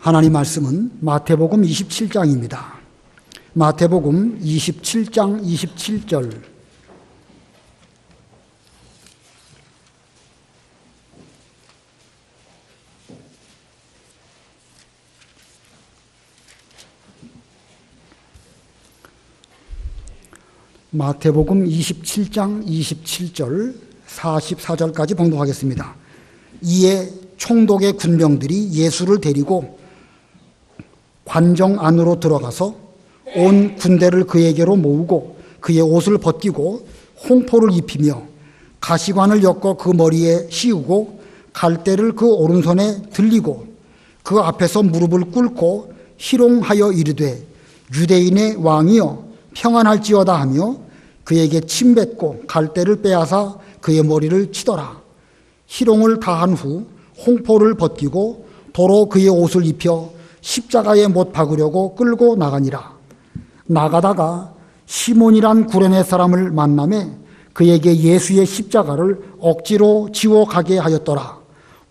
하나님 말씀은 마태복음 27장입니다. 마태복음 27장 27절. 마태복음 27장 27절 44절까지 봉독하겠습니다. 이에 총독의 군병들이 예수를 데리고 관정 안으로 들어가서 온 군대를 그에게로 모으고 그의 옷을 벗기고 홍포를 입히며 가시관을 엮어 그 머리에 씌우고 갈대를 그 오른손에 들리고 그 앞에서 무릎을 꿇고 희롱하여 이르되 유대인의 왕이여 평안할지어다 하며 그에게 침뱉고 갈대를 빼앗아 그의 머리를 치더라. 희롱을 다한 후 홍포를 벗기고 도로 그의 옷을 입혀 십자가에 못 박으려고 끌고 나가니라. 나가다가 시몬이란 구레네 사람을 만나매 그에게 예수의 십자가를 억지로 지워 가게 하였더라.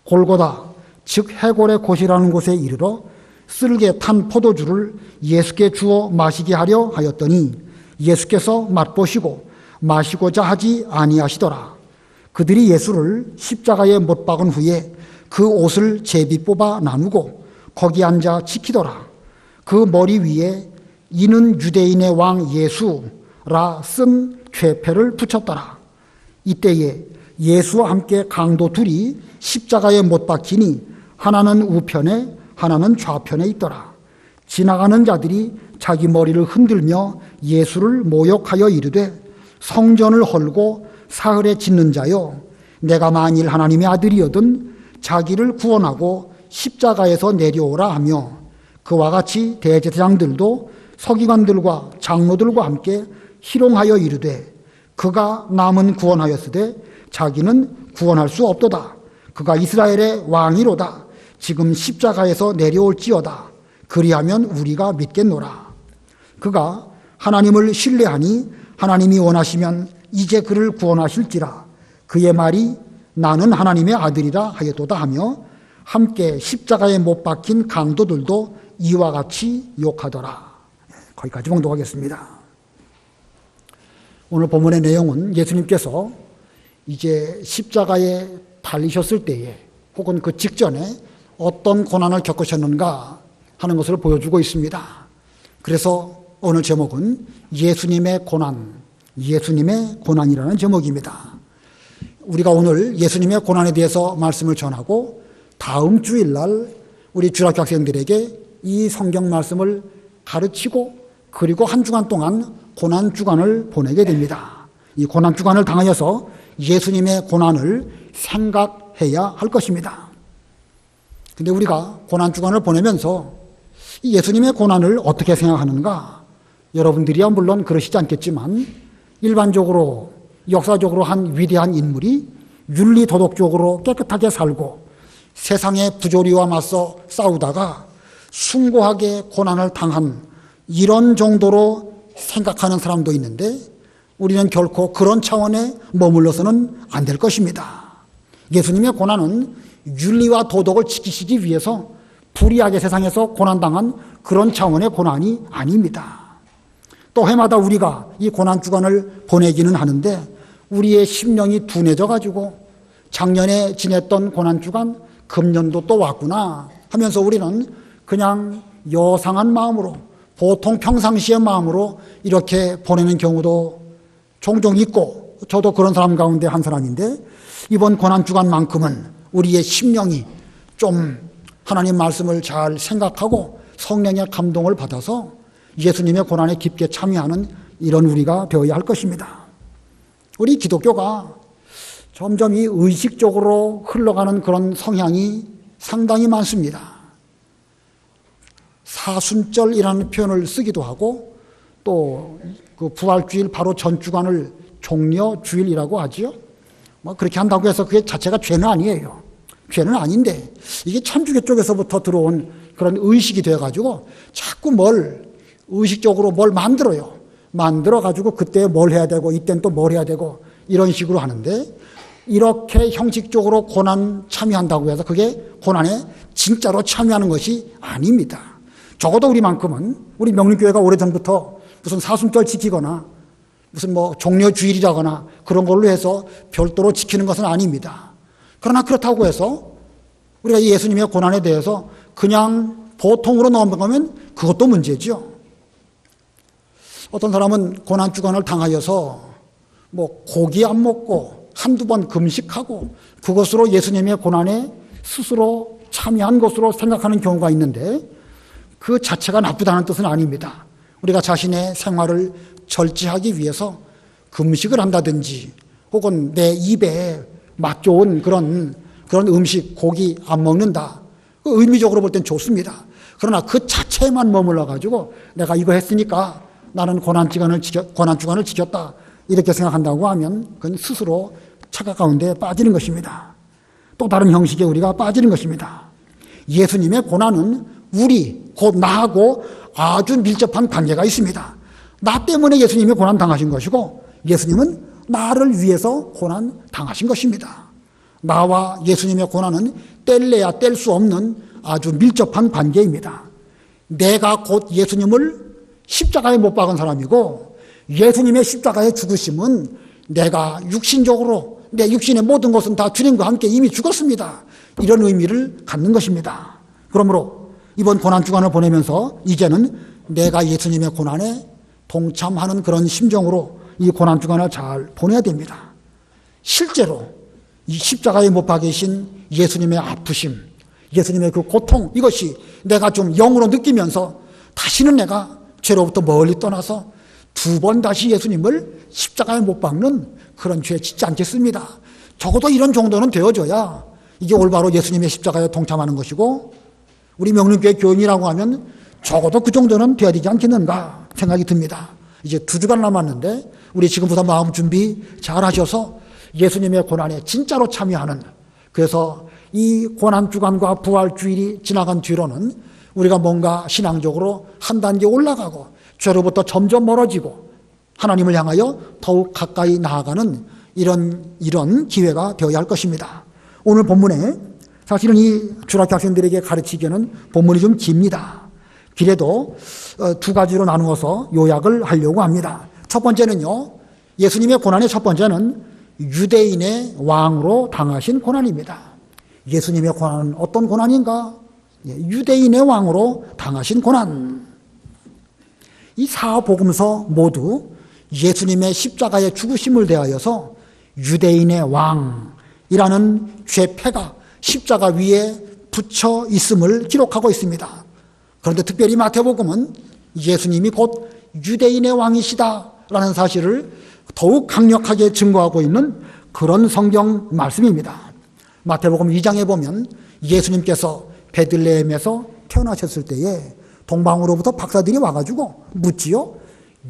골고다 즉 해골의 곳이라는 곳에 이르러 쓸개 탄 포도주를 예수께 주어 마시게 하려 하였더니 예수께서 맛보시고 마시고자 하지 아니하시더라. 그들이 예수를 십자가에 못 박은 후에 그 옷을 제비 뽑아 나누고 거기 앉아 지키더라. 그 머리 위에 이는 유대인의 왕 예수라 쓴 죄패를 붙였더라. 이때에 예수와 함께 강도 둘이 십자가에 못 박히니 하나는 우편에 하나는 좌편에 있더라. 지나가는 자들이 자기 머리를 흔들며 예수를 모욕하여 이르되 성전을 헐고 사흘에 짓는 자여 내가 만일 하나님의 아들이거든 자기를 구원하고 십자가에서 내려오라 하며 그와 같이 대제사장들도 서기관들과 장로들과 함께 희롱하여 이르되 그가 남은 구원하였으되 자기는 구원할 수 없도다. 그가 이스라엘의 왕이로다. 지금 십자가에서 내려올지어다. 그리하면 우리가 믿겠노라. 그가 하나님을 신뢰하니 하나님이 원하시면 이제 그를 구원하실지라. 그의 말이 나는 하나님의 아들이라 하였도다 하며 함께 십자가에 못 박힌 강도들도 이와 같이 욕하더라. 거기까지 봉독하겠습니다. 오늘 본문의 내용은 예수님께서 이제 십자가에 달리셨을 때에 혹은 그 직전에 어떤 고난을 겪으셨는가 하는 것을 보여주고 있습니다. 그래서 오늘 제목은 예수님의 고난이라는 제목입니다. 우리가 오늘 예수님의 고난에 대해서 말씀을 전하고 다음 주일날 우리 주일학교 학생들에게 이 성경 말씀을 가르치고 그리고 한 주간 동안 고난 주간을 보내게 됩니다. 이 고난 주간을 당하여서 예수님의 고난을 생각해야 할 것입니다. 근데 우리가 고난 주간을 보내면서 이 예수님의 고난을 어떻게 생각하는가? 여러분들이야 물론 그러시지 않겠지만 일반적으로 역사적으로 한 위대한 인물이 윤리 도덕적으로 깨끗하게 살고 세상의 부조리와 맞서 싸우다가 숭고하게 고난을 당한 이런 정도로 생각하는 사람도 있는데 우리는 결코 그런 차원에 머물러서는 안 될 것입니다. 예수님의 고난은 윤리와 도덕을 지키시기 위해서 불의하게 세상에서 고난당한 그런 차원의 고난이 아닙니다. 또 해마다 우리가 이 고난 주간을 보내기는 하는데 우리의 심령이 둔해져 가지고 작년에 지냈던 고난 주간 금년도 또 왔구나 하면서 우리는 그냥 여상한 마음으로 보통 평상시의 마음으로 이렇게 보내는 경우도 종종 있고 저도 그런 사람 가운데 한 사람인데 이번 고난 주간만큼은 우리의 심령이 좀 하나님 말씀을 잘 생각하고 성령의 감동을 받아서 예수님의 고난에 깊게 참여하는 이런 우리가 되어야 할 것입니다. 우리 기독교가 점점 이 의식적으로 흘러가는 그런 성향이 상당히 많습니다. 사순절이라는 표현을 쓰기도 하고 또 그 부활주일 바로 전 주간을 종려주일이라고 하지요. 뭐 그렇게 한다고 해서 그게 자체가 죄는 아니에요. 죄는 아닌데 이게 천주교 쪽에서부터 들어온 그런 의식이 되어가지고 자꾸 의식적으로 뭘 만들어요. 만들어가지고 그때 뭘 해야 되고 이때는 또 뭘 해야 되고 이런 식으로 하는데 이렇게 형식적으로 고난 참여한다고 해서 그게 고난에 진짜로 참여하는 것이 아닙니다. 적어도 우리만큼은, 우리 명륜교회가 오래전부터 무슨 사순절 지키거나 무슨 종려주일이라거나 그런 걸로 해서 별도로 지키는 것은 아닙니다. 그러나 그렇다고 해서 우리가 예수님의 고난에 대해서 그냥 보통으로 넘어가면 그것도 문제죠. 어떤 사람은 고난주간을 당하여서 고기 안 먹고 한두 번 금식하고 그것으로 예수님의 고난에 스스로 참여한 것으로 생각하는 경우가 있는데 그 자체가 나쁘다는 뜻은 아닙니다. 우리가 자신의 생활을 절제하기 위해서 금식을 한다든지 혹은 내 입에 맛 좋은 그런 음식, 고기 안 먹는다. 의미적으로 볼 땐 좋습니다. 그러나 그 자체에만 머물러 가지고 내가 이거 했으니까 나는 고난주간을 지켰다. 이렇게 생각한다고 하면 그건 스스로 착각 가운데 빠지는 것입니다. 또 다른 형식에 우리가 빠지는 것입니다. 예수님의 고난은 우리, 곧 나하고 아주 밀접한 관계가 있습니다. 나 때문에 예수님이 고난 당하신 것이고 예수님은 나를 위해서 고난 당하신 것입니다. 나와 예수님의 고난은 뗄래야 뗄 수 없는 아주 밀접한 관계입니다. 내가 곧 예수님을 십자가에 못 박은 사람이고 예수님의 십자가의 죽으심은 내가 육신적으로 내 육신의 모든 것은 다 주님과 함께 이미 죽었습니다. 이런 의미를 갖는 것입니다. 그러므로 이번 고난주간을 보내면서 이제는 내가 예수님의 고난에 동참하는 그런 심정으로 이 고난주간을 잘 보내야 됩니다. 실제로 이 십자가에 못 박이신 예수님의 아프심, 예수님의 그 고통, 이것이 내가 좀 영으로 느끼면서 다시는 내가 죄로부터 멀리 떠나서 두 번 다시 예수님을 십자가에 못 박는 그런 죄 짓지 않겠습니다. 적어도 이런 정도는 되어줘야 이게 올바로 예수님의 십자가에 동참하는 것이고 우리 명륜교회 교인이라고 하면 적어도 그 정도는 돼야 되지 않겠는가 생각이 듭니다. 이제 2주간 남았는데 우리 지금부터 마음 준비 잘 하셔서 예수님의 고난에 진짜로 참여하는, 그래서 이 고난주간과 부활주일이 지나간 뒤로는 우리가 뭔가 신앙적으로 한 단계 올라가고 죄로부터 점점 멀어지고 하나님을 향하여 더욱 가까이 나아가는 이런 기회가 되어야 할 것입니다. 오늘 본문에 사실은 이 주일학교 학생들에게 가르치기에는 본문이 좀 깁니다. 그래도 2가지로 나누어서 요약을 하려고 합니다. 첫 번째는요, 예수님의 고난의 첫 번째는 유대인의 왕으로 당하신 고난입니다. 예수님의 고난은 어떤 고난인가? 유대인의 왕으로 당하신 고난. 이 사복음서 모두 예수님의 십자가의 죽으심을 대하여서 유대인의 왕이라는 죄패가 십자가 위에 붙여 있음을 기록하고 있습니다. 그런데 특별히 마태복음은 예수님이 곧 유대인의 왕이시다라는 사실을 더욱 강력하게 증거하고 있는 그런 성경 말씀입니다. 마태복음 2장에 보면 예수님께서 베들레헴에서 태어나셨을 때에 동방으로부터 박사들이 와가지고 묻지요.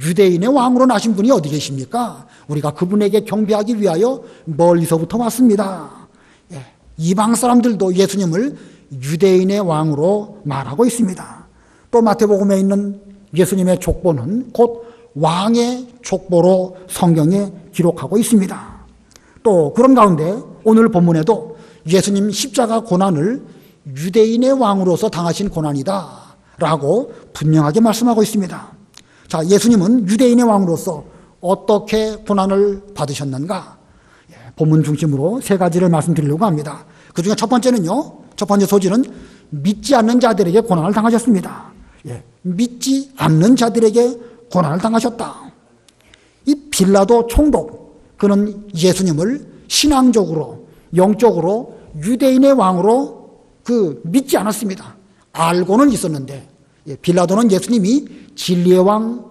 유대인의 왕으로 나신 분이 어디 계십니까? 우리가 그분에게 경배하기 위하여 멀리서부터 왔습니다. 이방 사람들도 예수님을 유대인의 왕으로 말하고 있습니다. 또 마태복음에 있는 예수님의 족보는 곧 왕의 족보로 성경에 기록하고 있습니다. 또 그런 가운데 오늘 본문에도 예수님 십자가 고난을 유대인의 왕으로서 당하신 고난이다 라고 분명하게 말씀하고 있습니다. 자, 예수님은 유대인의 왕으로서 어떻게 고난을 받으셨는가? 본문 중심으로 3가지를 말씀드리려고 합니다. 그 중에 첫 번째는요, 첫 번째 소지는 믿지 않는 자들에게 고난을 당하셨습니다. 믿지 않는 자들에게 고난을 당하셨다. 이 빌라도 총독, 그는 예수님을 신앙적으로, 영적으로 유대인의 왕으로 믿지 않았습니다. 알고는 있었는데, 빌라도는 예수님이 진리의 왕,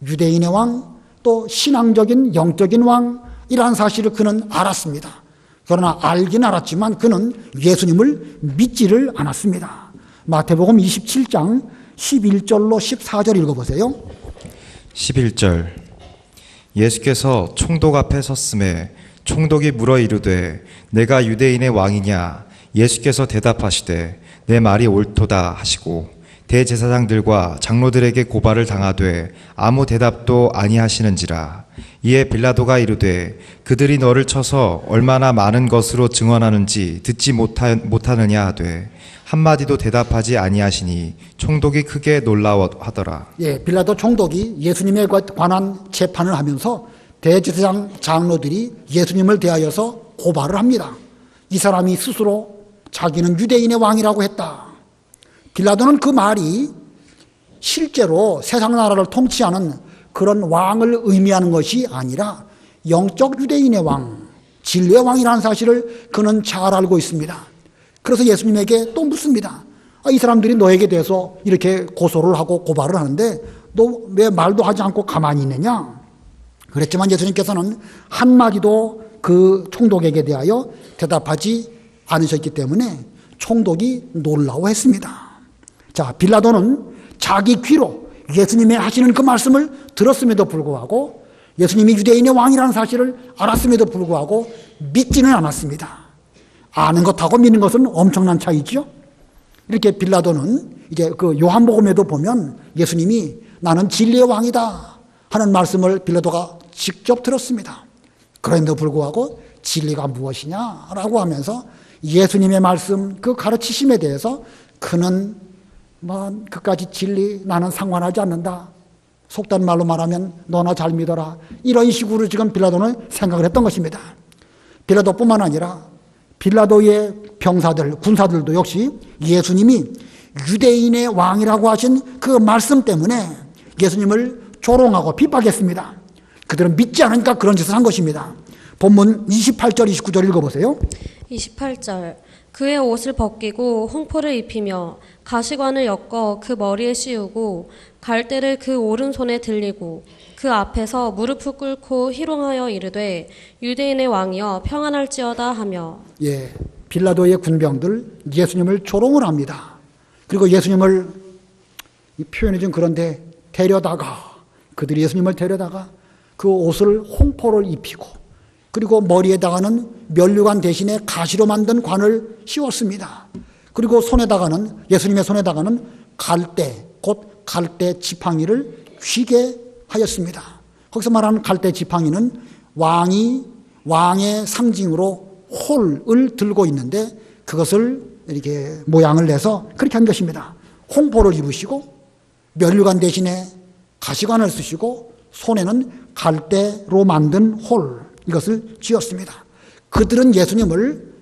유대인의 왕, 또 신앙적인 영적인 왕이라는 사실을 그는 알았습니다. 그러나 알긴 알았지만 그는 예수님을 믿지를 않았습니다. 마태복음 27장 11절로 14절 읽어보세요. 11절. 예수께서 총독 앞에 섰음에 총독이 물어 이르되 내가 유대인의 왕이냐? 예수께서 대답하시되 내 말이 옳도다 하시고 대제사장들과 장로들에게 고발을 당하되 아무 대답도 아니하시는지라. 이에 빌라도가 이르되 그들이 너를 쳐서 얼마나 많은 것으로 증언하는지 듣지 못하느냐 하되 한마디도 대답하지 아니하시니 총독이 크게 놀라워하더라. 예, 빌라도 총독이 예수님에 관한 재판을 하면서 대제사장 장로들이 예수님을 대하여서 고발을 합니다. 이 사람이 스스로 자기는 유대인의 왕이라고 했다. 빌라도는 그 말이 실제로 세상 나라를 통치하는 그런 왕을 의미하는 것이 아니라 영적 유대인의 왕, 진리의 왕이라는 사실을 그는 잘 알고 있습니다. 그래서 예수님에게 또 묻습니다. 이 사람들이 너에게 대해서 이렇게 고소를 하고 고발을 하는데 너 왜 말도 하지 않고 가만히 있느냐? 그랬지만 예수님께서는 한마디도 그 총독에게 대하여 대답하지 않으셨기 때문에 총독이 놀라워했습니다. 자, 빌라도는 자기 귀로 예수님의 하시는 그 말씀을 들었음에도 불구하고 예수님이 유대인의 왕이라는 사실을 알았음에도 불구하고 믿지는 않았습니다. 아는 것하고 믿는 것은 엄청난 차이죠. 이렇게 빌라도는 이제 그 요한복음에도 보면 예수님이 나는 진리의 왕이다 하는 말씀을 빌라도가 직접 들었습니다. 그런데도 불구하고 진리가 무엇이냐라고 하면서 예수님의 말씀 그 가르치심에 대해서 그는 그까지 진리 나는 상관하지 않는다. 속된 말로 말하면 너나 잘 믿어라. 이런 식으로 지금 빌라도는 생각을 했던 것입니다. 빌라도뿐만 아니라 빌라도의 병사들, 군사들도 역시 예수님이 유대인의 왕이라고 하신 그 말씀 때문에 예수님을 조롱하고 핍박했습니다. 그들은 믿지 않으니까 그런 짓을 한 것입니다. 본문 28절, 29절 읽어보세요. 28절 그의 옷을 벗기고 홍포를 입히며 가시관을 엮어 그 머리에 씌우고 갈대를 그 오른손에 들리고 그 앞에서 무릎을 꿇고 희롱하여 이르되 유대인의 왕이여 평안할지어다 하며. 예, 빌라도의 군병들 예수님을 조롱을 합니다. 그리고 예수님을 이 표현이 좀 그런데 그들이 예수님을 데려다가 그 옷을 홍포를 입히고 그리고 머리에다가는 면류관 대신에 가시로 만든 관을 씌웠습니다. 그리고 예수님의 손에다가는 갈대, 곧 갈대 지팡이를 휘게 하였습니다. 거기서 말하는 갈대 지팡이는 왕의 상징으로 홀을 들고 있는데 그것을 이렇게 모양을 내서 그렇게 한 것입니다. 홍포를 입으시고 면류관 대신에 가시관을 쓰시고 손에는 갈대로 만든 홀, 이것을 쥐었습니다. 그들은 예수님을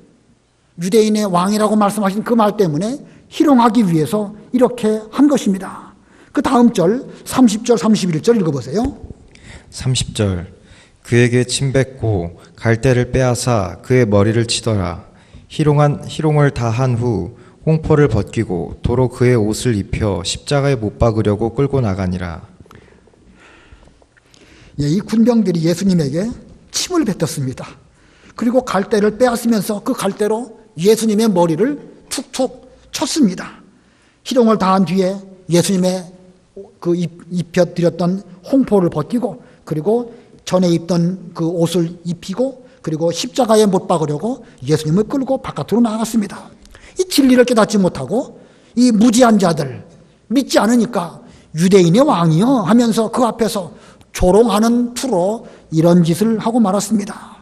유대인의 왕이라고 말씀하신 그 말 때문에 희롱하기 위해서 이렇게 한 것입니다. 그 다음 절 30절 31절 읽어보세요. 30절 그에게 침뱉고 갈대를 빼앗아 그의 머리를 치더라. 희롱을 다 한 후 홍포를 벗기고 도로 그의 옷을 입혀 십자가에 못 박으려고 끌고 나가니라. 예, 이 군병들이 예수님에게 침을 뱉었습니다. 그리고 갈대를 빼앗으면서 그 갈대로 예수님의 머리를 툭툭 쳤습니다. 희롱을 다한 뒤에 예수님의 그 입혀드렸던 홍포를 벗기고 그리고 전에 입던 그 옷을 입히고 그리고 십자가에 못 박으려고 예수님을 끌고 바깥으로 나갔습니다. 이 진리를 깨닫지 못하고 이 무지한 자들, 믿지 않으니까 유대인의 왕이요 하면서 그 앞에서 조롱하는 투로 이런 짓을 하고 말았습니다.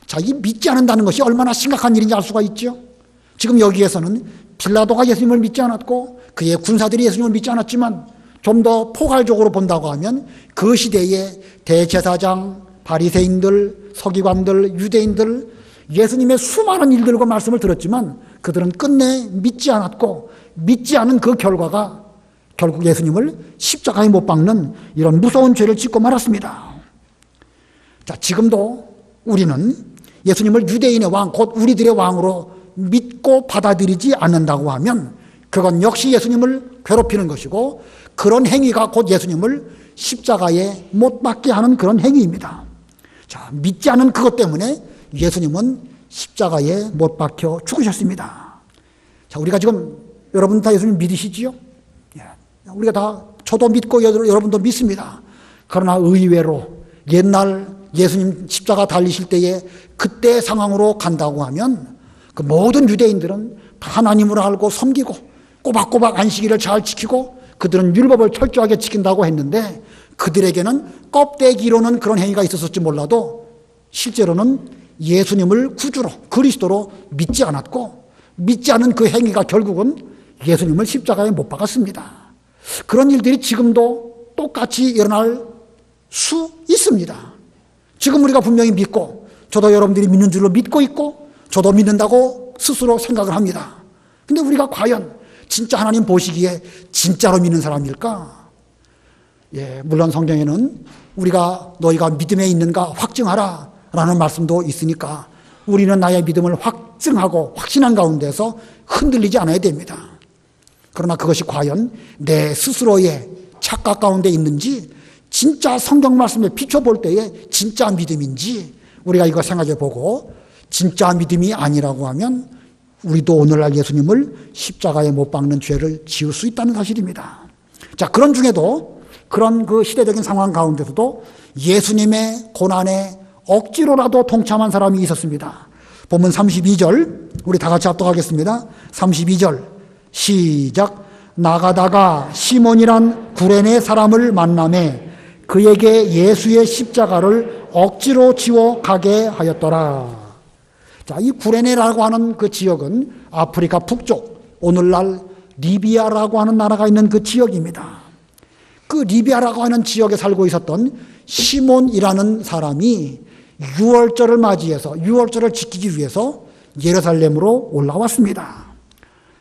자, 이 믿지 않는다는 것이 얼마나 심각한 일인지 알 수가 있죠. 지금 여기에서는 빌라도가 예수님을 믿지 않았고 그의 군사들이 예수님을 믿지 않았지만 좀 더 포괄적으로 본다고 하면 그 시대의 대제사장, 바리새인들, 서기관들, 유대인들 예수님의 수많은 일들과 말씀을 들었지만 그들은 끝내 믿지 않았고 믿지 않은 그 결과가 결국 예수님을 십자가에 못 박는 이런 무서운 죄를 짓고 말았습니다. 자, 지금도 우리는 예수님을 유대인의 왕, 곧 우리들의 왕으로 믿고 받아들이지 않는다고 하면 그건 역시 예수님을 괴롭히는 것이고 그런 행위가 곧 예수님을 십자가에 못 박게 하는 그런 행위입니다. 자, 믿지 않은 그것 때문에 예수님은 십자가에 못 박혀 죽으셨습니다. 자, 우리가 지금 여러분 다 예수님 믿으시지요? 우리가 다 저도 믿고 여러분도 믿습니다. 그러나 의외로 옛날 예수님 십자가 달리실 때에 그때 상황으로 간다고 하면 그 모든 유대인들은 다 하나님을 알고 섬기고 꼬박꼬박 안식일을 잘 지키고 그들은 율법을 철저하게 지킨다고 했는데 그들에게는 껍데기로는 그런 행위가 있었을지 몰라도 실제로는 예수님을 구주로 그리스도로 믿지 않았고 믿지 않은 그 행위가 결국은 예수님을 십자가에 못 박았습니다. 그런 일들이 지금도 똑같이 일어날 수 있습니다. 지금 우리가 분명히 믿고 저도 여러분들이 믿는 줄로 믿고 있고 저도 믿는다고 스스로 생각을 합니다. 근데 우리가 과연 진짜 하나님 보시기에 진짜로 믿는 사람일까? 물론 성경에는 우리가 너희가 믿음에 있는가 확증하라 라는 말씀도 있으니까 우리는 나의 믿음을 확증하고 확신한 가운데서 흔들리지 않아야 됩니다. 그러나 그것이 과연 내 스스로의 착각 가운데 있는지 진짜 성경 말씀에 비춰볼 때에 진짜 믿음인지 우리가 이거 생각해 보고 진짜 믿음이 아니라고 하면 우리도 오늘날 예수님을 십자가에 못 박는 죄를 지을 수 있다는 사실입니다. 자, 그런 중에도 그런 그 시대적인 상황 가운데서도 예수님의 고난에 억지로라도 동참한 사람이 있었습니다. 본문 32절 우리 다 같이 합독하겠습니다. 32절 시작. 나가다가 시몬이란 구레네 사람을 만나매 그에게 예수의 십자가를 억지로 지워 가게 하였더라. 자, 이 구레네라고 하는 그 지역은 아프리카 북쪽 오늘날 리비아라고 하는 나라가 있는 그 지역입니다. 그 리비아라고 하는 지역에 살고 있었던 시몬이라는 사람이 유월절을 맞이해서 유월절을 지키기 위해서 예루살렘으로 올라왔습니다.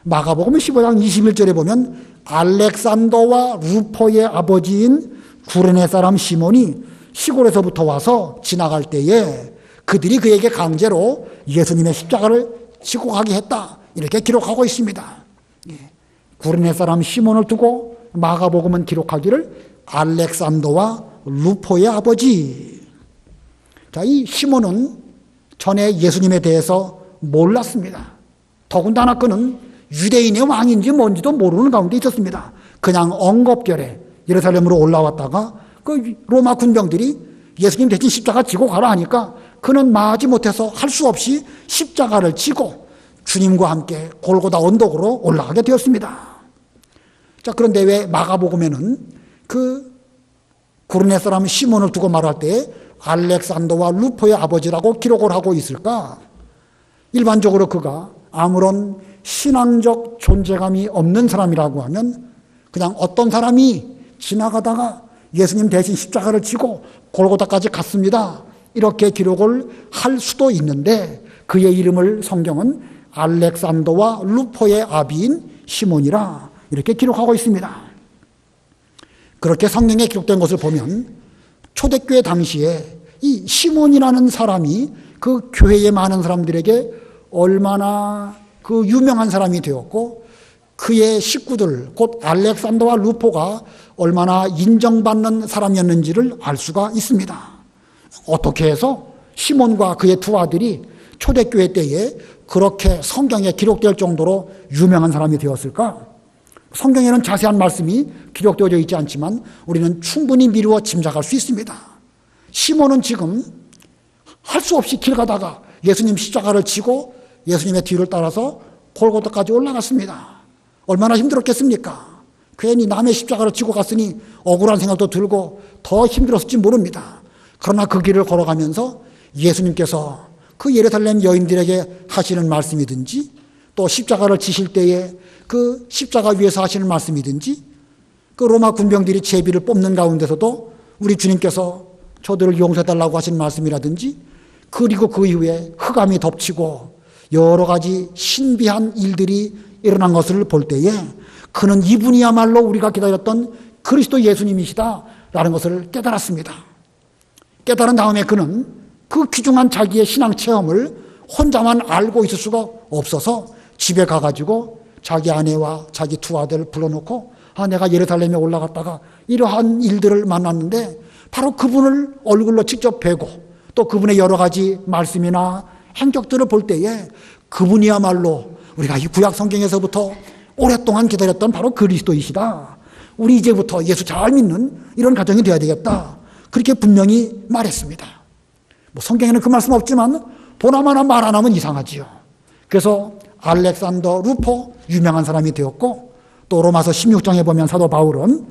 마가복음 15장 21절에 보면 알렉산더와 루포의 아버지인 구레네 사람 시몬이 시골에서부터 와서 지나갈 때에 그들이 그에게 강제로 예수님의 십자가를 지고 가게 했다. 이렇게 기록하고 있습니다. 구레네 사람 시몬을 두고 마가복음은 기록하기를 알렉산더와 루포의 아버지. 자, 이 시몬은 전에 예수님에 대해서 몰랐습니다. 더군다나 그는 유대인의 왕인지 뭔지도 모르는 가운데 있었습니다. 그냥 엉겁결에 예루살렘으로 올라왔다가 그 로마 군병들이 예수님 대신 십자가 지고 가라 하니까 그는 마지 못해서 할 수 없이 십자가를 지고 주님과 함께 골고다 언덕으로 올라가게 되었습니다. 자, 그런데 왜 마가복음에는 그 구레네 사람 시몬을 두고 말할 때 알렉산더와 루포의 아버지라고 기록을 하고 있을까? 일반적으로 그가 아무런 신앙적 존재감이 없는 사람이라고 하면 그냥 어떤 사람이 지나가다가 예수님 대신 십자가를 지고 골고다까지 갔습니다. 이렇게 기록을 할 수도 있는데 그의 이름을 성경은 알렉산더와 루포의 아비인 시몬이라 이렇게 기록하고 있습니다. 그렇게 성경에 기록된 것을 보면 초대교회 당시에 이 시몬이라는 사람이 그 교회에 많은 사람들에게 얼마나 그 유명한 사람이 되었고 그의 식구들 곧 알렉산더와 루포가 얼마나 인정받는 사람이었는지를 알 수가 있습니다. 어떻게 해서 시몬과 그의 두 아들이 초대교회 때에 그렇게 성경에 기록될 정도로 유명한 사람이 되었을까? 성경에는 자세한 말씀이 기록되어져 있지 않지만 우리는 충분히 미루어 짐작할 수 있습니다. 시몬은 지금 할 수 없이 길 가다가 예수님 십자가를 지고 예수님의 뒤를 따라서 골고다까지 올라갔습니다. 얼마나 힘들었겠습니까? 괜히 남의 십자가를 지고 갔으니 억울한 생각도 들고 더 힘들었을지 모릅니다. 그러나 그 길을 걸어가면서 예수님께서 그 예루살렘 여인들에게 하시는 말씀이든지 또 십자가를 지실 때에 그 십자가 위에서 하시는 말씀이든지 그 로마 군병들이 제비를 뽑는 가운데서도 우리 주님께서 저들을 용서해달라고 하신 말씀이라든지 그리고 그 이후에 흑암이 덮치고 여러 가지 신비한 일들이 일어난 것을 볼 때에 그는 이분이야말로 우리가 기다렸던 그리스도 예수님이시다라는 것을 깨달았습니다. 깨달은 다음에 그는 그 귀중한 자기의 신앙 체험을 혼자만 알고 있을 수가 없어서 집에 가가지고 자기 아내와 자기 두 아들을 불러놓고 내가 예루살렘에 올라갔다가 이러한 일들을 만났는데 바로 그분을 얼굴로 직접 뵈고 또 그분의 여러 가지 말씀이나 행적들을 볼 때에 그분이야말로 우리가 이 구약 성경에서부터 오랫동안 기다렸던 바로 그리스도이시다. 우리 이제부터 예수 잘 믿는 이런 가정이 되어야 되겠다. 그렇게 분명히 말했습니다. 뭐 성경에는 그 말씀 없지만 보나마나 말 안 하면 이상하지요. 그래서 알렉산더 루포 유명한 사람이 되었고 또 로마서 16장에 보면 사도 바울은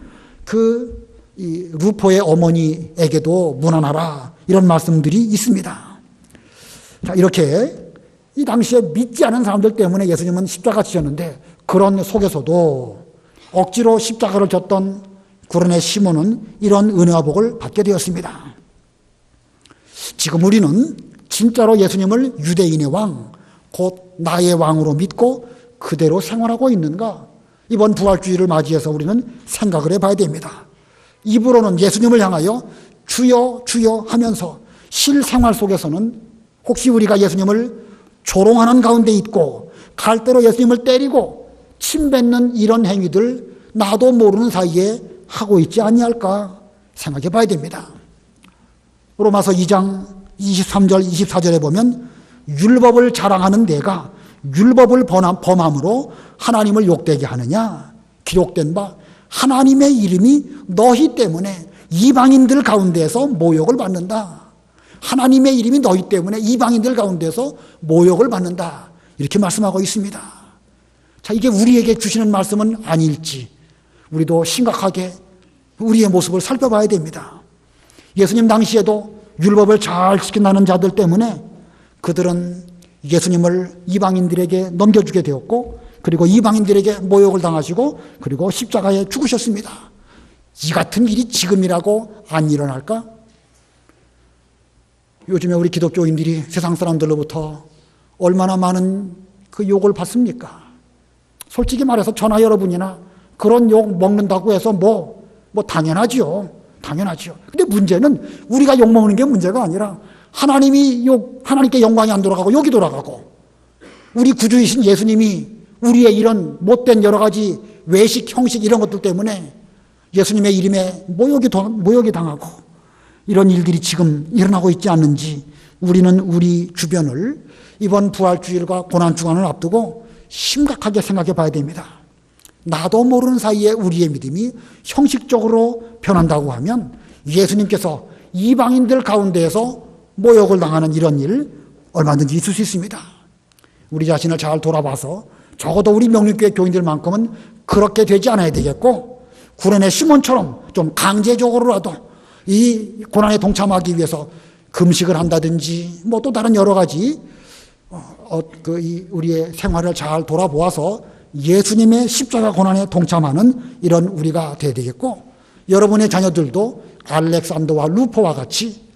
이 루포의 어머니에게도 문안하라 이런 말씀들이 있습니다. 자, 이렇게 이 당시에 믿지 않은 사람들 때문에 예수님은 십자가 지셨는데 그런 속에서도 억지로 십자가를 졌던 구레네 시몬은 이런 은혜와 복을 받게 되었습니다. 지금 우리는 진짜로 예수님을 유대인의 왕, 곧 나의 왕으로 믿고 그대로 생활하고 있는가? 이번 부활주의를 맞이해서 우리는 생각을 해봐야 됩니다. 입으로는 예수님을 향하여 주여 주여 하면서 실생활 속에서는 혹시 우리가 예수님을 조롱하는 가운데 있고 갈대로 예수님을 때리고 침뱉는 이런 행위들 나도 모르는 사이에 하고 있지 아니할까 생각해 봐야 됩니다. 로마서 2장 23절 24절에 보면 율법을 자랑하는 내가 율법을 범함으로 하나님을 욕되게 하느냐? 기록된 바 하나님의 이름이 너희 때문에 이방인들 가운데서 모욕을 받는다. 하나님의 이름이 너희 때문에 이방인들 가운데서 모욕을 받는다. 이렇게 말씀하고 있습니다. 자, 이게 우리에게 주시는 말씀은 아닐지 우리도 심각하게 우리의 모습을 살펴봐야 됩니다. 예수님 당시에도 율법을 잘 지킨다는 자들 때문에 그들은 예수님을 이방인들에게 넘겨주게 되었고 그리고 이방인들에게 모욕을 당하시고 그리고 십자가에 죽으셨습니다. 이 같은 일이 지금이라고 안 일어날까? 요즘에 우리 기독교인들이 세상 사람들로부터 얼마나 많은 그 욕을 받습니까? 솔직히 말해서 저나 여러분이나 그런 욕 먹는다고 해서 뭐 당연하지요. 당연하지요. 근데 문제는 우리가 욕 먹는 게 문제가 아니라 하나님께 영광이 안 돌아가고 욕이 돌아가고 우리 구주이신 예수님이 우리의 이런 못된 여러 가지 외식, 형식 이런 것들 때문에 예수님의 이름에 모욕이 당하고 이런 일들이 지금 일어나고 있지 않는지 우리는 우리 주변을 이번 부활주일과 고난주간을 앞두고 심각하게 생각해 봐야 됩니다. 나도 모르는 사이에 우리의 믿음이 형식적으로 변한다고 하면 예수님께서 이방인들 가운데에서 모욕을 당하는 이런 일 얼마든지 있을 수 있습니다. 우리 자신을 잘 돌아봐서 적어도 우리 명륜교회 교인들만큼은 그렇게 되지 않아야 되겠고 구레네 시몬처럼 좀 강제적으로라도 이 고난에 동참하기 위해서 금식을 한다든지 또 다른 여러 가지 우리의 생활을 잘 돌아보아서 예수님의 십자가 고난에 동참하는 이런 우리가 되어야 되겠고 여러분의 자녀들도 알렉산더와 루포와 같이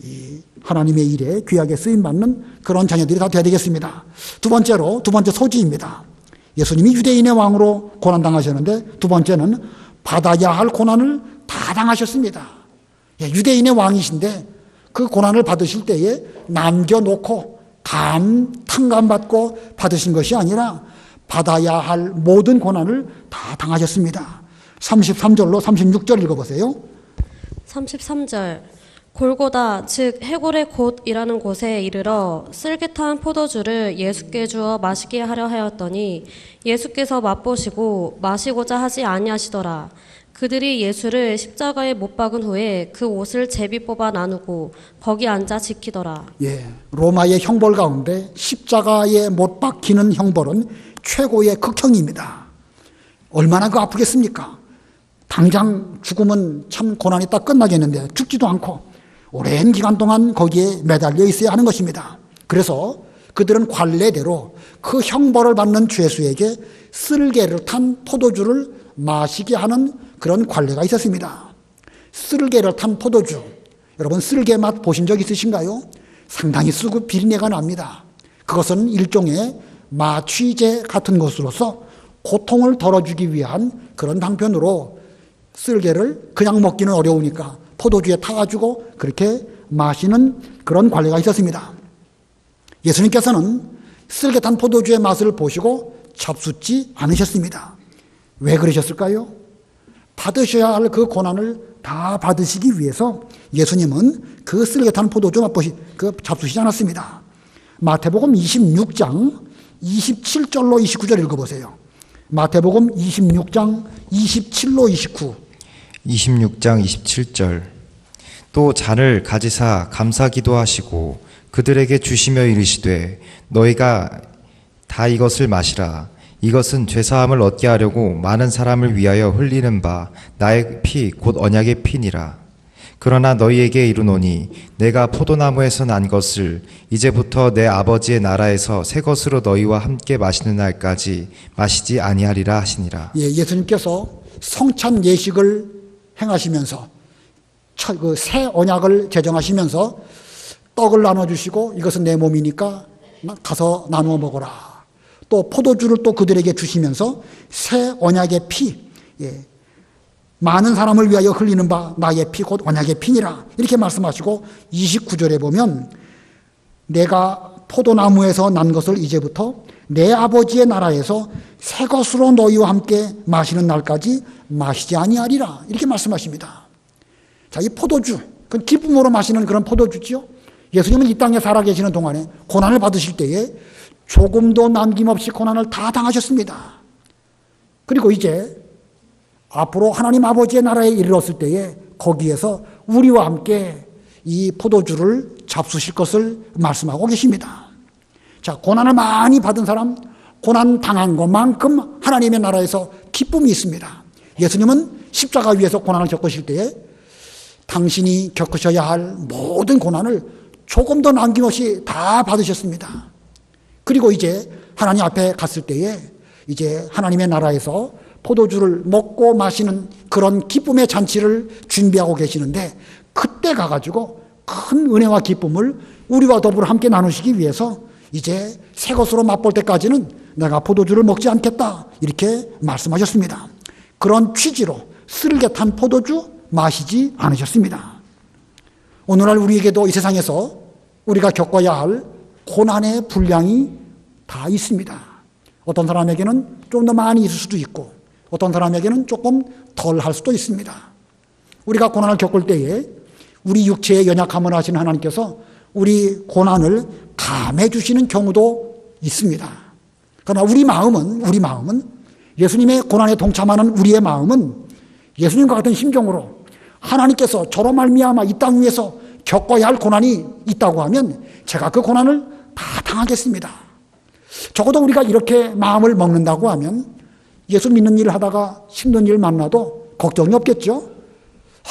이 하나님의 일에 귀하게 쓰임받는 그런 자녀들이 다 되어야 되겠습니다. 두 번째 소지입니다. 예수님이 유대인의 왕으로 고난당하셨는데 두 번째는 받아야 할 고난을 다 당하셨습니다. 유대인의 왕이신데 그 고난을 받으실 때에 남겨놓고 탕감받고 받으신 것이 아니라 받아야 할 모든 고난을 다 당하셨습니다. 33절로 36절 읽어보세요. 33절 골고다 즉 해골의 곳이라는 곳에 이르러 쓸개탄 포도주를 예수께 주어 마시게 하려 하였더니 예수께서 맛보시고 마시고자 하지 아니하시더라. 그들이 예수를 십자가에 못 박은 후에 그 옷을 제비 뽑아 나누고 거기 앉아 지키더라. 로마의 형벌 가운데 십자가에 못 박히는 형벌은 최고의 극형입니다. 얼마나 아프겠습니까? 당장 죽으면 참 고난이 딱 끝나겠는데 죽지도 않고 오랜 기간 동안 거기에 매달려 있어야 하는 것입니다. 그래서 그들은 관례대로 그 형벌을 받는 죄수에게 쓸개를 탄 포도주를 마시게 하는 그런 관례가 있었습니다. 쓸개를 탄 포도주, 여러분 쓸개 맛 보신 적 있으신가요? 상당히 쓰고 비린내가 납니다. 그것은 일종의 마취제 같은 것으로서 고통을 덜어주기 위한 그런 방편으로 쓸개를 그냥 먹기는 어려우니까 포도주에 타가지고 그렇게 마시는 그런 관례가 있었습니다. 예수님께서는 쓸개 탄 포도주의 맛을 보시고 잡숫지 않으셨습니다. 왜 그러셨을까요? 받으셔야 할 그 고난을 다 받으시기 위해서 예수님은 그 쓸개 탄 포도주 잡수시지 않았습니다. 마태복음 26장 27절로 29절 읽어보세요. 마태복음 26장 27로 29. 26장 27절. 또 잔을 가지사 감사 기도하시고 그들에게 주시며 이르시되 너희가 다 이것을 마시라. 이것은 죄사함을 얻게 하려고 많은 사람을 위하여 흘리는 바 나의 피 곧 언약의 피니라. 그러나 너희에게 이르노니 내가 포도나무에서 난 것을 이제부터 내 아버지의 나라에서 새 것으로 너희와 함께 마시는 날까지 마시지 아니하리라 하시니라. 예, 예수님께서 성찬 예식을 행하시면서 그 새 언약을 제정하시면서 떡을 나눠주시고 이것은 내 몸이니까 가서 나누어 먹어라. 또 포도주를 또 그들에게 주시면서 새 언약의 피, 예, 많은 사람을 위하여 흘리는 바 나의 피 곧 언약의 피니라 이렇게 말씀하시고 29절에 보면 내가 포도나무에서 난 것을 이제부터 내 아버지의 나라에서 새 것으로 너희와 함께 마시는 날까지 마시지 아니하리라 이렇게 말씀하십니다. 자, 이 포도주, 그건 기쁨으로 마시는 그런 포도주죠. 예수님은 이 땅에 살아계시는 동안에 고난을 받으실 때에 조금도 남김없이 고난을 다 당하셨습니다. 그리고 이제 앞으로 하나님 아버지의 나라에 이르렀을 때에 거기에서 우리와 함께 이 포도주를 잡수실 것을 말씀하고 계십니다. 자, 고난을 많이 받은 사람, 고난 당한 것만큼 하나님의 나라에서 기쁨이 있습니다. 예수님은 십자가 위에서 고난을 겪으실 때에 당신이 겪으셔야 할 모든 고난을 조금도 남김없이 다 받으셨습니다. 그리고 이제 하나님 앞에 갔을 때에 이제 하나님의 나라에서 포도주를 먹고 마시는 그런 기쁨의 잔치를 준비하고 계시는데 그때 가가지고 큰 은혜와 기쁨을 우리와 더불어 함께 나누시기 위해서 이제 새 것으로 맛볼 때까지는 내가 포도주를 먹지 않겠다 이렇게 말씀하셨습니다. 그런 취지로 쓰르게 탄 포도주 마시지 않으셨습니다. 오늘날 우리에게도 이 세상에서 우리가 겪어야 할 고난의 분량이 다 있습니다. 어떤 사람에게는 좀 더 많이 있을 수도 있고 어떤 사람에게는 조금 덜 할 수도 있습니다. 우리가 고난을 겪을 때에 우리 육체의 연약함을 아시는 하나님께서 우리 고난을 감해 주시는 경우도 있습니다. 그러나 우리 마음은 예수님의 고난에 동참하는 우리의 마음은 예수님과 같은 심정으로 하나님께서 저로 말미암아 이 땅 위에서 겪어야 할 고난이 있다고 하면 제가 그 고난을 다 당하겠습니다. 적어도 우리가 이렇게 마음을 먹는다고 하면 예수 믿는 일을 하다가 힘든 일 만나도 걱정이 없겠죠.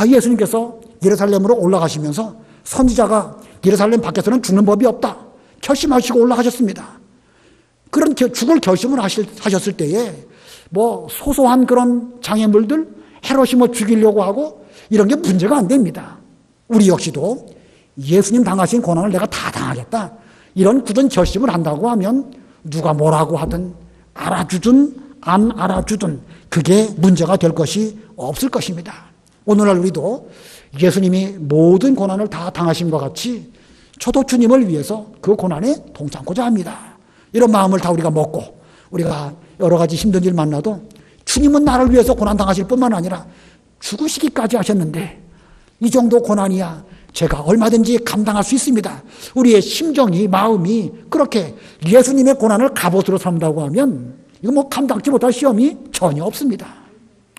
예수님께서 예루살렘으로 올라가시면서 선지자가 예루살렘 밖에서는 죽는 법이 없다 결심하시고 올라가셨습니다. 그런 죽을 결심을 하셨을 때에 뭐 소소한 그런 장애물들 헤롯이 뭐 죽이려고 하고 이런 게 문제가 안 됩니다. 우리 역시도 예수님 당하신 고난을 내가 다 당하겠다 이런 굳은 결심을 한다고 하면 누가 뭐라고 하든 알아주든 안 알아주든 그게 문제가 될 것이 없을 것입니다. 오늘날 우리도 예수님이 모든 고난을 다 당하신 것 같이 저도 주님을 위해서 그 고난에 동참하고자 합니다. 이런 마음을 다 우리가 먹고 우리가 여러 가지 힘든 일 만나도 주님은 나를 위해서 고난 당하실 뿐만 아니라 죽으시기까지 하셨는데 이 정도 고난이야 제가 얼마든지 감당할 수 있습니다. 우리의 심정이 마음이 그렇게 예수님의 고난을 갑옷으로 삼다고 하면 이거 뭐 감당치 못할 시험이 전혀 없습니다.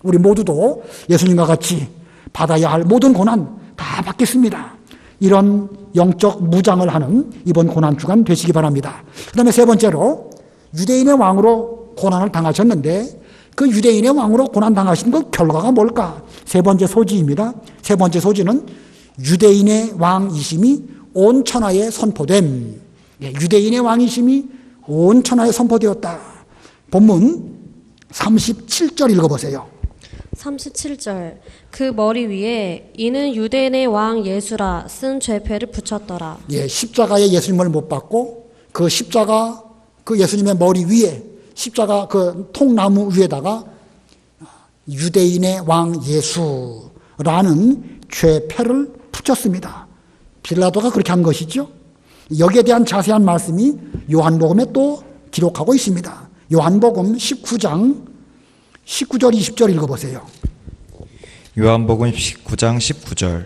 우리 모두도 예수님과 같이 받아야 할 모든 고난 다 받겠습니다. 이런 영적 무장을 하는 이번 고난 주간 되시기 바랍니다. 그 다음에 세 번째로 유대인의 왕으로 고난을 당하셨는데 그 유대인의 왕으로 고난 당하신 그 결과가 뭘까? 세 번째 소지입니다. 세 번째 소지는 유대인의 왕이심이 온 천하에 선포됨. 유대인의 왕이심이 온 천하에 선포되었다. 본문 37절 읽어보세요. 37절 그 머리 위에 이는 유대인의 왕 예수라 쓴 죄패를 붙였더라. 예, 십자가에 예수님을 못 박고 그 십자가 그 예수님의 머리 위에 십자가 그 통나무 위에다가 유대인의 왕 예수라는 죄패를 붙였습니다. 빌라도가 그렇게 한 것이죠. 여기에 대한 자세한 말씀이 요한복음에 또 기록하고 있습니다. 요한복음 19장 19절 20절 읽어보세요. 요한복음 19장 19절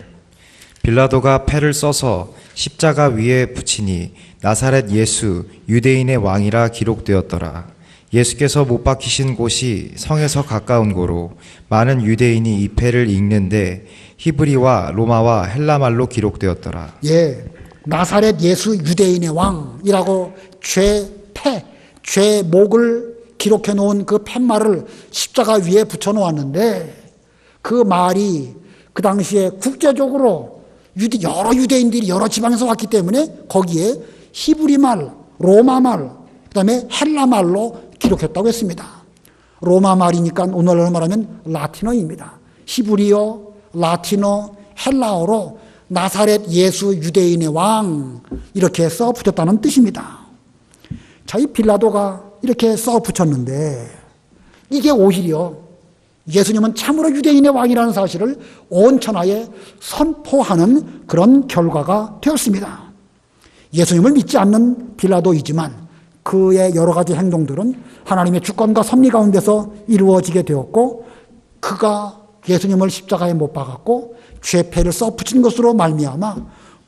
빌라도가 패를 써서 십자가 위에 붙이니 나사렛 예수 유대인의 왕이라 기록되었더라. 예수께서 못 박히신 곳이 성에서 가까운 고로 많은 유대인이 이 패를 읽는데 히브리와 로마와 헬라말로 기록되었더라. 예, 나사렛 예수 유대인의 왕이라고 죄패, 죄목을 기록해 놓은 그 팻말을 십자가 위에 붙여 놓았는데 그 말이 그 당시에 국제적으로 여러 유대인들이 여러 지방에서 왔기 때문에 거기에 히브리 말, 로마 말, 그다음에 헬라 말로 기록했다고 했습니다. 로마 말이니까 오늘날로 말하면 라틴어입니다. 히브리어, 라틴어, 헬라어로 나사렛 예수 유대인의 왕 이렇게 써 붙였다는 뜻입니다. 자, 이 빌라도가 이렇게 써 붙였는데 이게 오히려 예수님은 참으로 유대인의 왕이라는 사실을 온 천하에 선포하는 그런 결과가 되었습니다. 예수님을 믿지 않는 빌라도이지만 그의 여러 가지 행동들은 하나님의 주권과 섭리 가운데서 이루어지게 되었고 그가 예수님을 십자가에 못 박았고 죄패를 써붙인 것으로 말미암아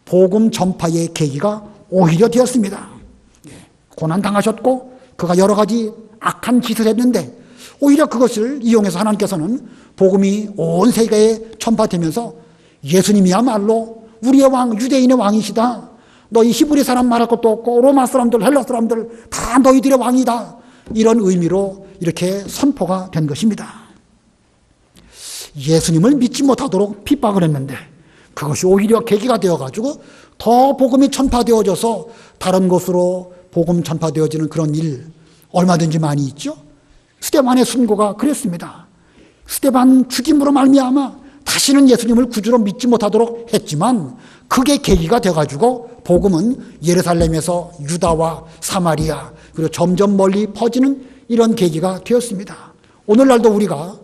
복음 전파의 계기가 오히려 되었습니다. 고난당하셨고 그가 여러 가지 악한 짓을 했는데 오히려 그것을 이용해서 하나님께서는 복음이 온 세계에 전파되면서 예수님이야말로 우리의 왕, 유대인의 왕이시다. 너희 히브리 사람 말할 것도 없고 로마 사람들, 헬라 사람들 다 너희들의 왕이다. 이런 의미로 이렇게 선포가 된 것입니다. 예수님을 믿지 못하도록 핍박을 했는데 그것이 오히려 계기가 되어가지고 더 복음이 전파되어져서 다른 곳으로 복음 전파되어지는 그런 일 얼마든지 많이 있죠. 스데반의 순고가 그랬습니다. 스데반 죽임으로 말미암아 다시는 예수님을 구주로 믿지 못하도록 했지만 그게 계기가 돼가지고 복음은 예루살렘에서 유다와 사마리아 그리고 점점 멀리 퍼지는 이런 계기가 되었습니다. 오늘날도 우리가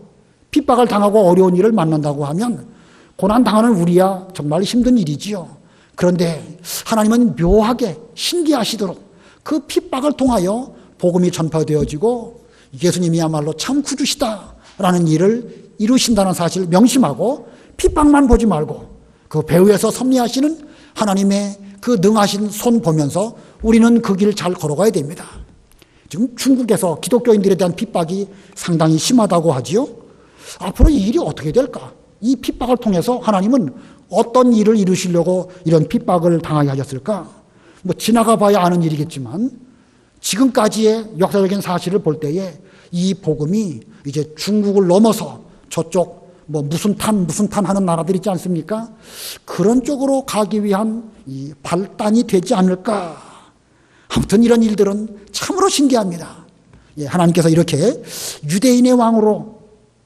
핍박을 당하고 어려운 일을 만난다고 하면 고난당하는 우리야 정말 힘든 일이지요. 그런데 하나님은 묘하게 신기하시도록 그 핍박을 통하여 복음이 전파되어지고 예수님이야말로 참 구주시다라는 일을 이루신다는 사실을 명심하고 핍박만 보지 말고 그 배후에서 섭리하시는 하나님의 그 능하신 손 보면서 우리는 그 길 잘 걸어가야 됩니다. 지금 중국에서 기독교인들에 대한 핍박이 상당히 심하다고 하지요. 앞으로 이 일이 어떻게 될까? 이 핍박을 통해서 하나님은 어떤 일을 이루시려고 이런 핍박을 당하게 하셨을까? 뭐 지나가 봐야 아는 일이겠지만 지금까지의 역사적인 사실을 볼 때에 이 복음이 이제 중국을 넘어서 저쪽 뭐 무슨 탄 하는 나라들 있지 않습니까? 그런 쪽으로 가기 위한 이 발단이 되지 않을까? 아무튼 이런 일들은 참으로 신기합니다. 예, 하나님께서 이렇게 유대인의 왕으로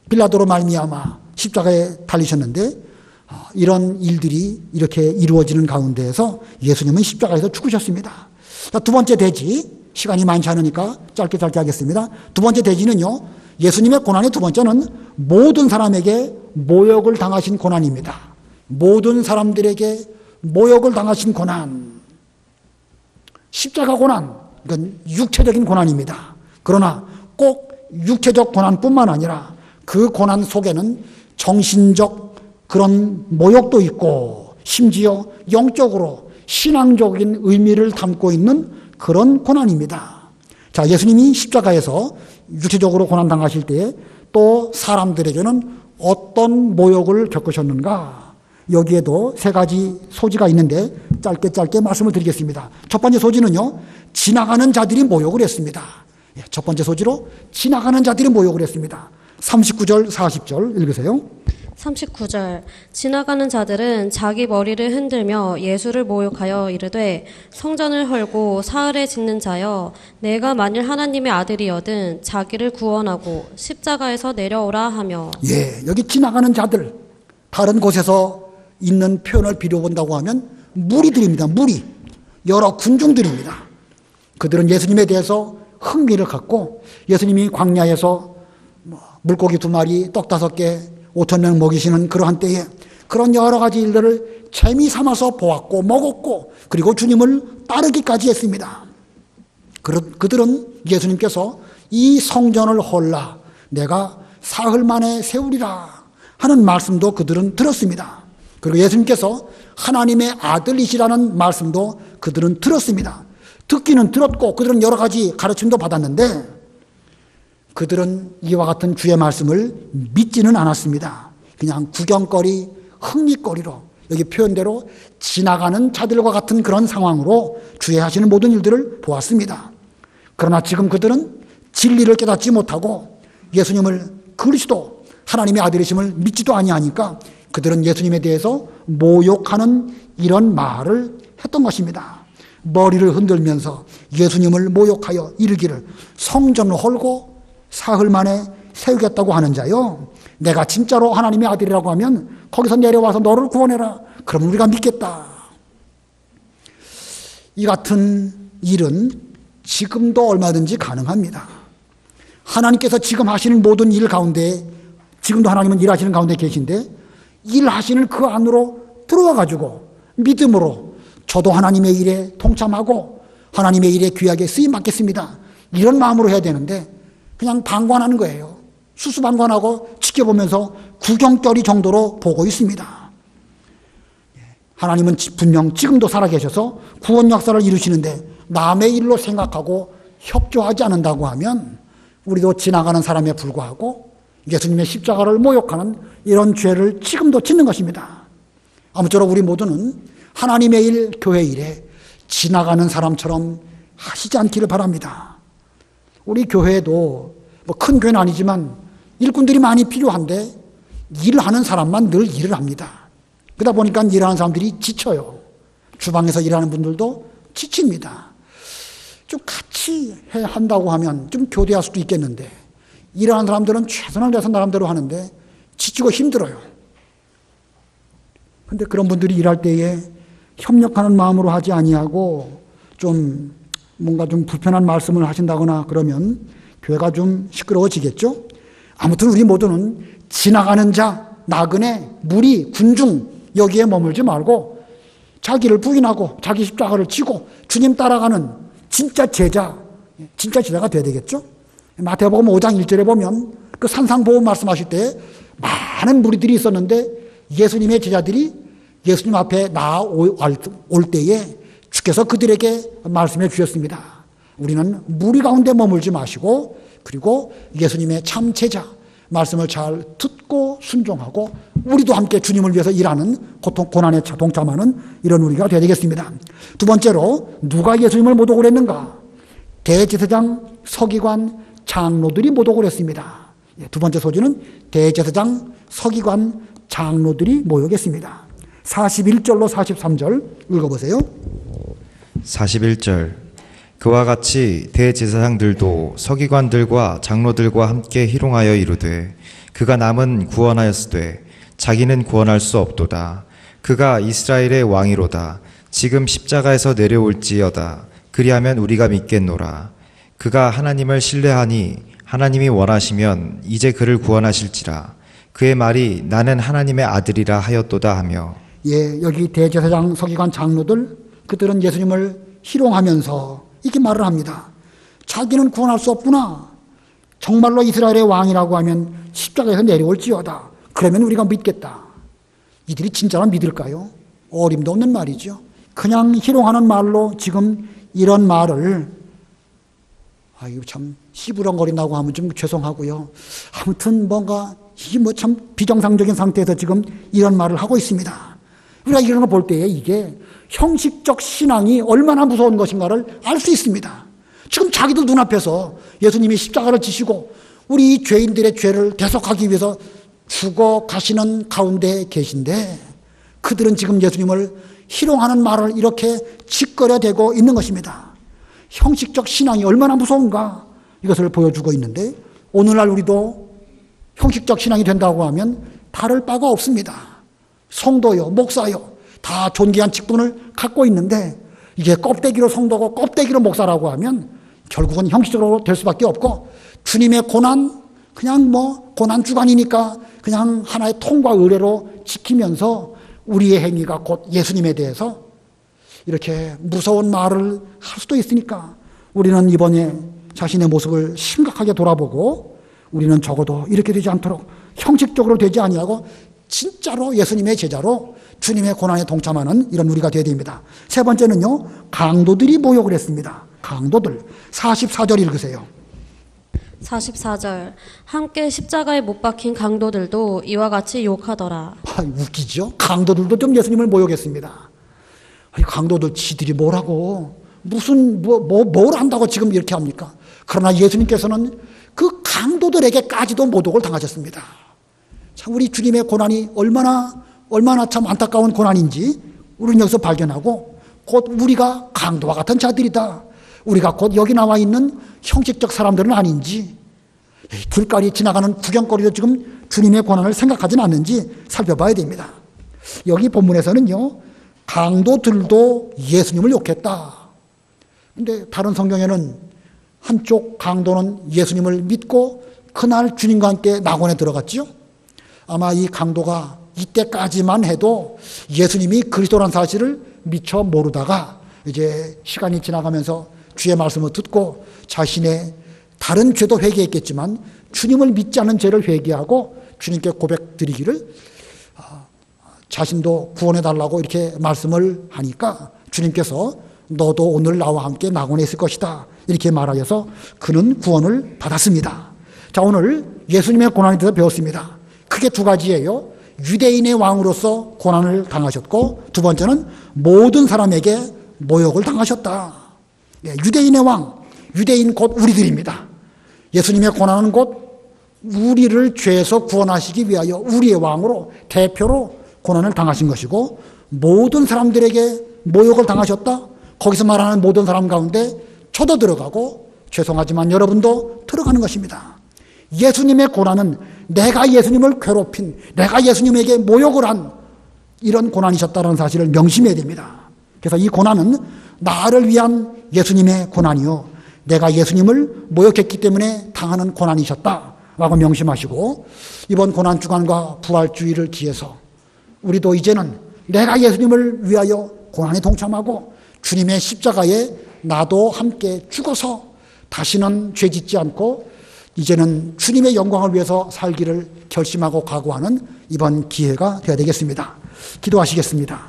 빌라도로 말미암아 십자가에 달리셨는데 이런 일들이 이렇게 이루어지는 가운데에서 예수님은 십자가에서 죽으셨습니다. 자, 두 번째 대지, 시간이 많지 않으니까 짧게 하겠습니다. 두 번째 대지는요, 예수님의 고난의 두 번째는 모든 사람에게 모욕을 당하신 고난입니다. 모든 사람들에게 모욕을 당하신 고난. 십자가 고난, 이건 육체적인 고난입니다. 그러나 꼭 육체적 고난뿐만 아니라 그 고난 속에는 정신적 그런 모욕도 있고 심지어 영적으로 신앙적인 의미를 담고 있는 그런 고난입니다. 자, 예수님이 십자가에서 육체적으로 고난당하실 때에 또 사람들에게는 어떤 모욕을 겪으셨는가? 여기에도 세 가지 소지가 있는데 짧게 말씀을 드리겠습니다. 첫 번째 소지는요, 지나가는 자들이 모욕을 했습니다. 첫 번째 소지로 지나가는 자들이 모욕을 했습니다. 39절, 40절 읽으세요. 39절 지나가는 자들은 자기 머리를 흔들며 예수를 모욕하여 이르되 성전을 헐고 사흘에 짓는 자여 내가 만일 하나님의 아들이여든 자기를 구원하고 십자가에서 내려오라 하며. 예, 여기 지나가는 자들 다른 곳에서 있는 표현을 빌어본다고 하면 무리들입니다. 무리, 여러 군중들입니다. 그들은 예수님에 대해서 흥미를 갖고 예수님이 광야에서 물고기 2마리, 떡 5개, 5,000명 먹이시는 그러한 때에 그런 여러 가지 일들을 재미삼아서 보았고 먹었고 그리고 주님을 따르기까지 했습니다. 그들은 예수님께서 이 성전을 헐라 내가 사흘 만에 세우리라 하는 말씀도 그들은 들었습니다. 그리고 예수님께서 하나님의 아들이시라는 말씀도 그들은 들었습니다. 듣기는 들었고 그들은 여러 가지 가르침도 받았는데 그들은 이와 같은 주의 말씀을 믿지는 않았습니다. 그냥 구경거리, 흥미거리로 여기 표현대로 지나가는 자들과 같은 그런 상황으로 주의 하시는 모든 일들을 보았습니다. 그러나 지금 그들은 진리를 깨닫지 못하고 예수님을 그리스도 하나님의 아들이심을 믿지도 아니하니까 그들은 예수님에 대해서 모욕하는 이런 말을 했던 것입니다. 머리를 흔들면서 예수님을 모욕하여 이르기를 성전을 헐고 사흘 만에 세우겠다고 하는 자요, 내가 진짜로 하나님의 아들이라고 하면 거기서 내려와서 너를 구원해라. 그럼 우리가 믿겠다. 이 같은 일은 지금도 얼마든지 가능합니다. 하나님께서 지금 하시는 모든 일 가운데, 지금도 하나님은 일하시는 가운데 계신데 일하시는 그 안으로 들어와 가지고 믿음으로 저도 하나님의 일에 동참하고 하나님의 일에 귀하게 쓰임 받겠습니다, 이런 마음으로 해야 되는데 그냥 방관하는 거예요. 수수방관하고 지켜보면서 구경거리 정도로 보고 있습니다. 하나님은 분명 지금도 살아계셔서 구원 역사를 이루시는데 남의 일로 생각하고 협조하지 않는다고 하면 우리도 지나가는 사람에 불과하고 예수님의 십자가를 모욕하는 이런 죄를 지금도 짓는 것입니다. 아무쪼록 우리 모두는 하나님의 일, 교회 일에 지나가는 사람처럼 하시지 않기를 바랍니다. 우리 교회도 뭐 큰 교회는 아니지만 일꾼들이 많이 필요한데 일을 하는 사람만 늘 일을 합니다. 그러다 보니까 일하는 사람들이 지쳐요. 주방에서 일하는 분들도 지칩니다. 좀 같이 한다고 하면 좀 교대할 수도 있겠는데 일하는 사람들은 최선을 다해서 나름대로 하는데 지치고 힘들어요. 그런데 그런 분들이 일할 때에 협력하는 마음으로 하지 아니하고 좀 뭔가 좀 불편한 말씀을 하신다거나 그러면 교회가 좀 시끄러워지겠죠? 아무튼 우리 모두는 지나가는 자, 나그네, 무리, 군중 여기에 머물지 말고 자기를 부인하고 자기 십자가를 지고 주님 따라가는 진짜 제자가 돼야 되겠죠? 마태복음 5장 1절에 보면 그 산상보험 말씀하실 때 많은 무리들이 있었는데 예수님의 제자들이 예수님 앞에 나올 때에 주께서 그들에게 말씀해 주셨습니다. 우리는 무리 가운데 머물지 마시고 그리고 예수님의 참 제자 말씀을 잘 듣고 순종하고 우리도 함께 주님을 위해서 일하는 고난에 동참하는 이런 우리가 되어야 되겠습니다. 두 번째로 누가 예수님을 모독을 했는가? 대제사장, 서기관, 장로들이 모독을 했습니다. 두 번째 소지는 대제사장, 서기관, 장로들이 모욕했습니다. 41절로 43절 읽어보세요. 41절 그와 같이 대제사장들도 서기관들과 장로들과 함께 희롱하여 이르되 그가 남은 구원하였으되 자기는 구원할 수 없도다. 그가 이스라엘의 왕이로다. 지금 십자가에서 내려올지어다. 그리하면 우리가 믿겠노라. 그가 하나님을 신뢰하니 하나님이 원하시면 이제 그를 구원하실지라. 그의 말이 나는 하나님의 아들이라 하였도다 하며. 여기 대제사장, 서기관, 장로들 그들은 예수님을 희롱하면서 이렇게 말을 합니다. 자기는 구원할 수 없구나. 정말로 이스라엘의 왕이라고 하면 십자가에서 내려올지어다. 그러면 우리가 믿겠다. 이들이 진짜로 믿을까요? 어림도 없는 말이죠. 그냥 희롱하는 말로 지금 이런 말을 이거 참 시부렁거린다고 하면 좀 죄송하고요. 아무튼 뭔가 이게 뭐 참 비정상적인 상태에서 지금 이런 말을 하고 있습니다. 우리가 이런 거 볼 때에 이게 형식적 신앙이 얼마나 무서운 것인가를 알 수 있습니다. 지금 자기들 눈앞에서 예수님이 십자가를 지시고 우리 죄인들의 죄를 대속하기 위해서 죽어 가시는 가운데 계신데 그들은 지금 예수님을 희롱하는 말을 이렇게 짓거려대고 있는 것입니다. 형식적 신앙이 얼마나 무서운가 이것을 보여주고 있는데 오늘날 우리도 형식적 신앙이 된다고 하면 다를 바가 없습니다. 성도요, 목사요 다 존귀한 직분을 갖고 있는데 이게 껍데기로 성도고 껍데기로 목사라고 하면 결국은 형식적으로 될 수밖에 없고 주님의 고난 그냥 뭐 고난 주간이니까 그냥 하나의 통과 의례로 지키면서 우리의 행위가 곧 예수님에 대해서 이렇게 무서운 말을 할 수도 있으니까 우리는 이번에 자신의 모습을 심각하게 돌아보고 우리는 적어도 이렇게 되지 않도록 형식적으로 되지 아니하고 진짜로 예수님의 제자로 주님의 고난에 동참하는 이런 우리가 되어야 됩니다. 세 번째는요, 강도들이 모욕을 했습니다. 강도들 44절 읽으세요. 44절 함께 십자가에 못 박힌 강도들도 이와 같이 욕하더라. 웃기죠? 강도들도 좀 예수님을 모욕했습니다. 강도들 지들이 뭐라고 무슨 뭘 한다고 지금 이렇게 합니까? 그러나 예수님께서는 그 강도들에게까지도 모독을 당하셨습니다. 참 우리 주님의 고난이 얼마나 참 안타까운 고난인지 우리는 여기서 발견하고, 곧 우리가 강도와 같은 자들이다, 우리가 곧 여기 나와 있는 형식적 사람들은 아닌지, 길거리 지나가는 구경거리도 지금 주님의 고난을 생각하지는 않는지 살펴봐야 됩니다. 여기 본문에서는요, 강도들도 예수님을 욕했다. 근데 다른 성경에는 한쪽 강도는 예수님을 믿고 그날 주님과 함께 낙원에 들어갔지요. 아마 이 강도가 이때까지만 해도 예수님이 그리스도라는 사실을 미처 모르다가 이제 시간이 지나가면서 주의 말씀을 듣고 자신의 다른 죄도 회개했겠지만 주님을 믿지 않은 죄를 회개하고 주님께 고백드리기를 자신도 구원해달라고 이렇게 말씀을 하니까 주님께서 너도 오늘 나와 함께 낙원에 있을 것이다 이렇게 말하여서 그는 구원을 받았습니다. 자, 오늘 예수님의 고난에 대해서 배웠습니다. 크게 두 가지예요. 유대인의 왕으로서 고난을 당하셨고, 두 번째는 모든 사람에게 모욕을 당하셨다. 유대인의 왕, 유대인 곧 우리들입니다. 예수님의 고난은 곧 우리를 죄에서 구원하시기 위하여 우리의 왕으로 대표로 고난을 당하신 것이고, 모든 사람들에게 모욕을 당하셨다. 거기서 말하는 모든 사람 가운데 저도 들어가고 죄송하지만 여러분도 들어가는 것입니다. 예수님의 고난은 내가 예수님을 괴롭힌, 내가 예수님에게 모욕을 한 이런 고난이셨다는 사실을 명심해야 됩니다. 그래서 이 고난은 나를 위한 예수님의 고난이요, 내가 예수님을 모욕했기 때문에 당하는 고난이셨다라고 명심하시고, 이번 고난주간과 부활주의를 기해서 우리도 이제는 내가 예수님을 위하여 고난에 동참하고 주님의 십자가에 나도 함께 죽어서 다시는 죄 짓지 않고 이제는 주님의 영광을 위해서 살기를 결심하고 각오하는 이번 기회가 되어야 되겠습니다. 기도하시겠습니다.